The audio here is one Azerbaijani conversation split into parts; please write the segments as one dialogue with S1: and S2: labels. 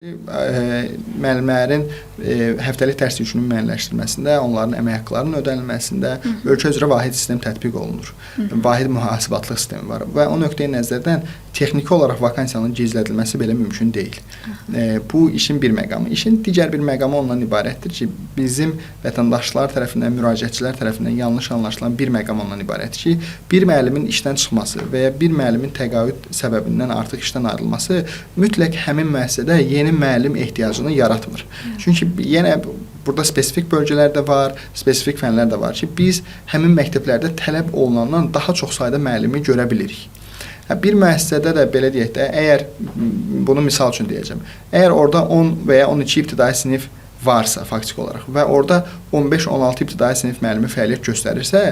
S1: Müəllimlərin həftəlik dərs yükünün müəyyənləşdirilməsində, onların əmək haqqlarının ödənilməsində ölkə üzrə vahid sistem tətbiq olunur. Vahid mühasibatlıq sistemi var və o nöqteyi nəzərdən texniki olaraq vakansiyanın gizlədilməsi belə mümkün deyil. Bu işin bir məqamı. İşin digər bir məqamı ondan ibarətdir ki, bizim vətəndaşlar tərəfindən, müraciətçilər tərəfindən yanlış anlaşılan bir məqam ondan ibarətdir ki, bir müəllimin işdən çıxması və ya bir müəllimin təqaüd səbəbindən artıq işdən ayrılması mütləq həmin müəssisədə yeni müəllim ehtiyacını yaratmır. Çünki yenə burada spesifik bölgələr də var, spesifik fənlər də var ki, biz həmin məktəblərdə tələb olunandan daha çox sayda müəllimi görə bilirik. Bir müəssisədə də belə deyək də, əgər bunu misal üçün deyəcəm, əgər orada 10 və ya 12 ibtidai sinif varsa faktiki olaraq və orada 15-16 ibtidai sinif müəllimi fəaliyyət göstərirsə,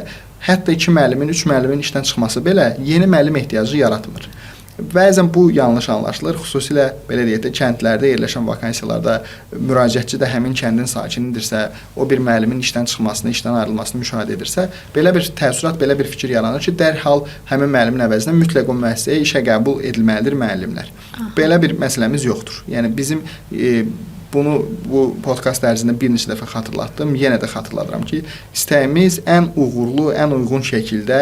S1: hətta 2 müəllimin, 3 müəllimin işdən çıxması belə yeni müəllim ehtiyacı yaratmır. Bəzən bu yanlış anlaşılır, xüsusilə belə deyək də, kəndlərdə yerləşən vakansiyalarda müraciətçi də həmin kəndin sakinidirsə, o bir müəllimin işdən çıxmasını, işdən ayrılmasını müşahidə edirsə, belə bir təəssürat, belə bir fikir yaranır ki, dərhal həmin müəllimin əvəzinə mütləq o müəssisəyə işə qəbul edilməlidir müəllimlər. Belə bir məsələmiz yoxdur. Yəni bizim bu podkast ərzində bir neçə dəfə xatırlatdım, yenə də xatırladıram ki, istəyimiz ən uğurlu, ən uyğun şəkildə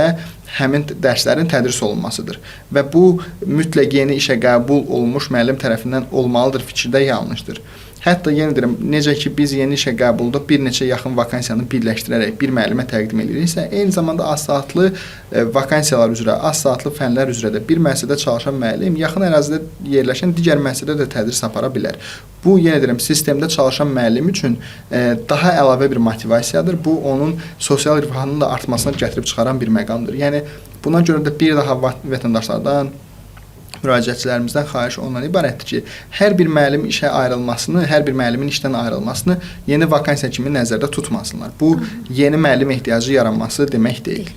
S1: həmin dərslərin tədris olunmasıdır. Və bu mütləq yeni işə qəbul olunmuş müəllim tərəfindən olmalıdır fikirdə yanlışdır. Hətta yenə deyirəm, necə ki biz yeni işə qəbulda bir neçə yaxın vakansiyanı birləşdirərək bir müəllimə təqdim ediriksə, eyni zamanda az saatlı vakansiyalar üzrə, az saatlı fənlər üzrə də bir müəssisədə çalışan müəllim yaxın ərazidə yerləşən digər müəssisədə də tədris apara bilər. Bu, yenə deyirəm, sistemdə çalışan müəllim üçün daha əlavə bir motivasiyadır. Bu, onun sosial rifahının da artmasına gətirib çıxaran bir məqamdır. Yəni, buna görə də bir daha vətəndaşlardan, müraciətçilərimizdən xahiş ondan ibarətdir ki, hər bir müəllim işə ayrılmasını, hər bir müəllimin işdən ayrılmasını yeni vakansiya kimi nəzərdə tutmasınlar. Bu, yeni müəllim ehtiyacı yaranması demək deyil.